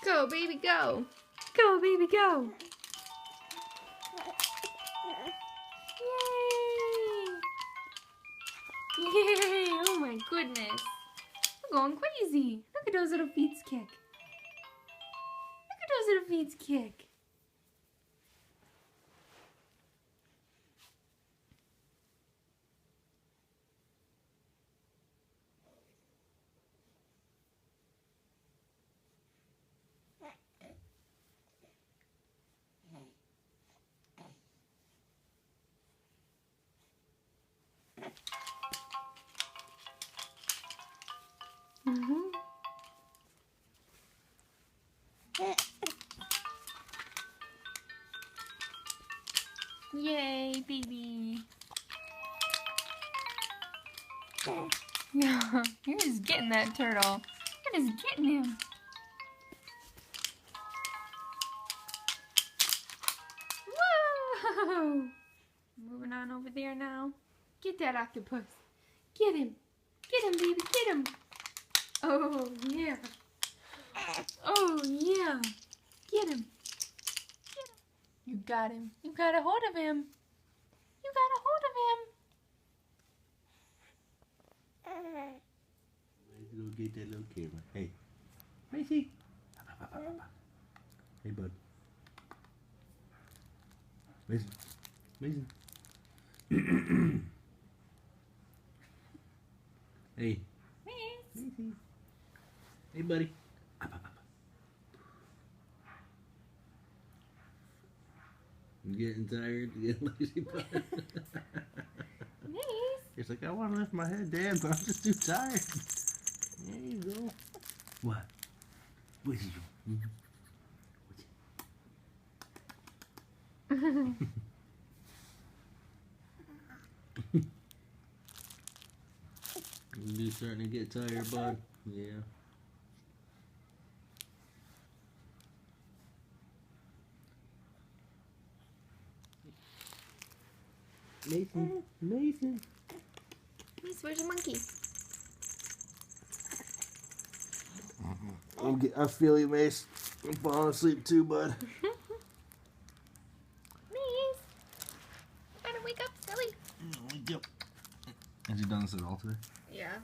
Go, baby, go. Go, baby, go. Yay! Yay! Oh my goodness. We're going crazy. Look at those little feet kick. Look at those little feet kick. Yay, baby. Yeah, you're just getting that turtle. You're just getting him. Whoa! Moving on over there now. Get that octopus. Get him. Get him, baby. Get him. Oh, yeah. Oh, yeah. Get him. Get him. You got him. You got a hold of him. You got a hold of him. Let's go get that little camera. Hey. Macy. Hey, bud. Mason. Mason. Hey. Macy. Hey, buddy. You getting tired? You getting lazy, bud? Nice. It's like, I want to lift my head, Dad, but I'm just too tired. There you go. What? What is it? You're starting to get tired, bud. Yeah. Mason. Mason. Mace, where's your monkey? I feel you, Mace. I'm falling asleep too, bud. Mace, gotta wake up, silly. Wake up. Has he done this at all today? Yeah.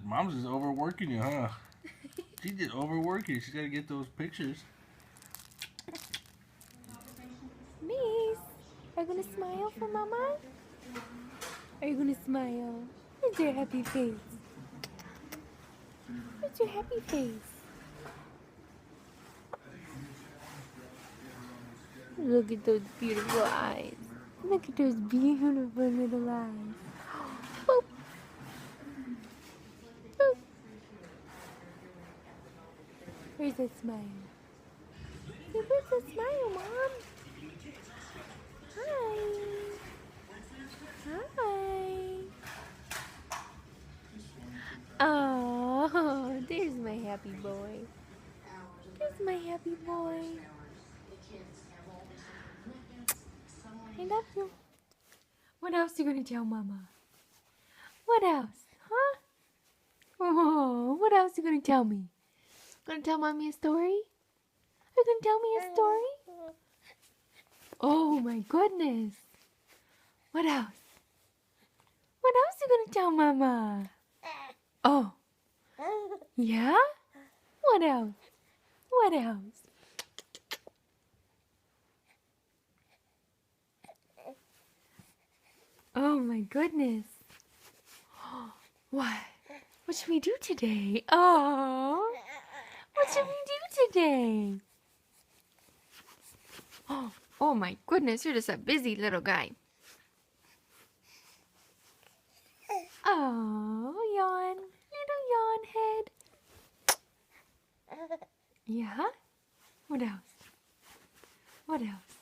Mom's just overworking you, huh? She's just overworking. She's got to get those pictures. Mace, are you gonna smile for Mama? Are you gonna smile? Where's your happy face? Where's your happy face? Look at those beautiful eyes. Look at those beautiful little eyes. Boop. Boop. Where's that smile? Where's that smile, Mom? Hi. Hi. Oh, there's my happy boy. There's my happy boy. I love you. What else are you going to tell Mama? What else? Huh? Oh, what else are you going to tell me? Going to tell Mommy a story? Are you going to tell me a story? Oh my goodness. What else? What else are you going to tell Mama? Oh. Yeah? What else? What else? Oh my goodness. What? What should we do today? Oh. What should we do today? Oh my goodness, you're just a busy little guy. Oh, yawn. Little yawn head. Yeah? What else? What else?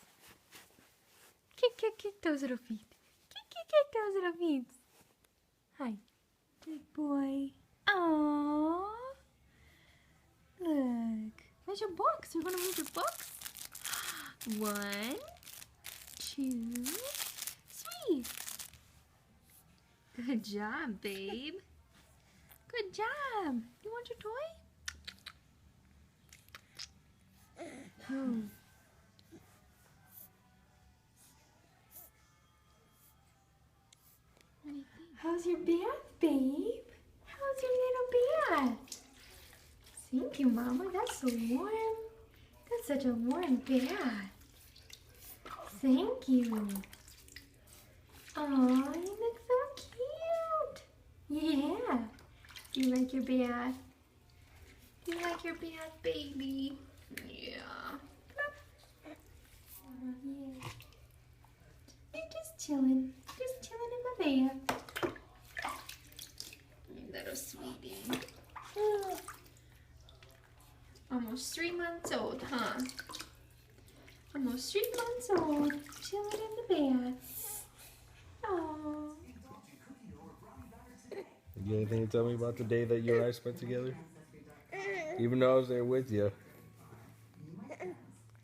Kick those little feet. Kick those little feet. Hi. Good boy. Aww. Look. Where's your books? You're going to move your books? 1, 2, 3. Good job, babe. Good job. You want your toy? how's your bath, babe? How's your little bath? Thank you, Mama. That's so warm. That's such a warm bath. Thank you. Oh, you look so cute. Yeah. Do you like your bath? Do you like your bath, baby? Yeah. Yeah. You're just chilling in my bath. Little sweetie. Oh. Almost 3 months old, huh? Almost 3 months old, chilling in the bath. Oh. You got anything to tell me about the day that you and I spent together? Even though I was there with you.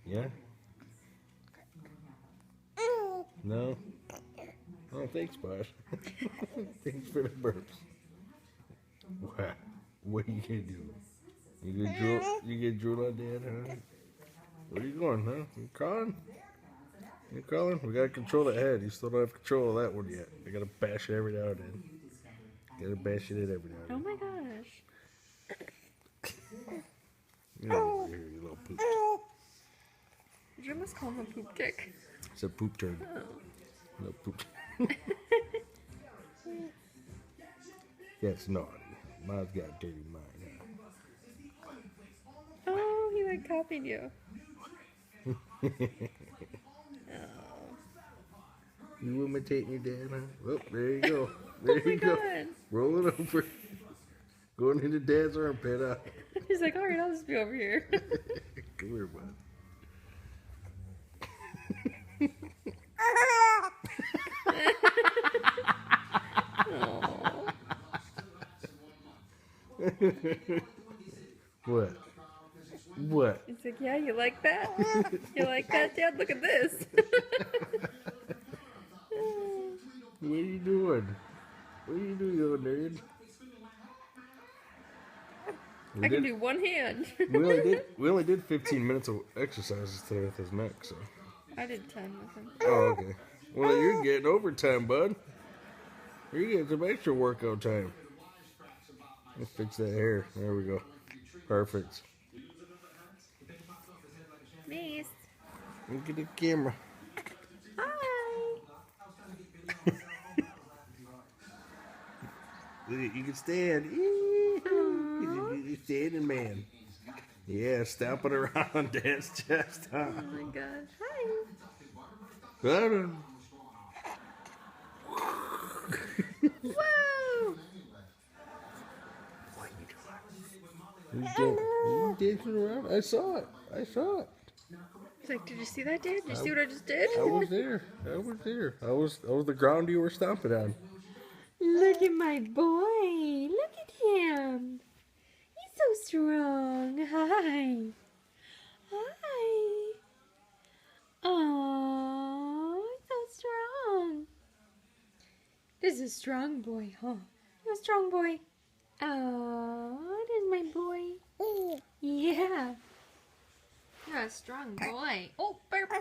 Yeah? No? Oh, thanks, Bosh. Thanks for the burps. Wow. What are you gonna do? You get drool on Dad, huh? Where are you going, huh? You calling? You calling? We gotta control the head. You still don't have control of that one yet. I gotta bash it every now and then. Gotta bash it in every now and then. Oh my gosh. Get over here, you little poop. You must call him a poop dick. It's a poop turd. Oh. No poop. That's naughty. Mine's got a dirty mind, huh? Oh, he like copied you. Oh. You imitating your dad, huh? Oh, there you go. There Oh you go. God. Roll it over. Going into Dad's armpit, huh? He's like, alright, I'll just be over here. Come here, bud. What? What? He's like, yeah, you like that? You like that, Dad? Look at this. What are you doing? What are you doing, you nerd? I can do one hand. we only did 15 minutes of exercises today with his neck, so. I did 10 with him. Oh, okay. Well, you're getting overtime, bud. You're getting some extra workout time. Let's fix that hair. There we go. Perfect. Mace. Look at the camera. Hi. You can stand. You're standing, man. Yeah, stomping around on Dad's chest, huh? Oh my God. Hi. Whoa! What are you doing? You dancing around? I saw it. He's like, did you see that, Dad? Did you see what I just did? I was there. I was the ground you were stomping on. Look at my boy. Look at him. He's so strong. Hi. Hi. Oh, he's so strong. This is a strong boy, huh? You're a strong boy. Oh, there's my boy. Yeah. You're a strong boy. Oh, burp.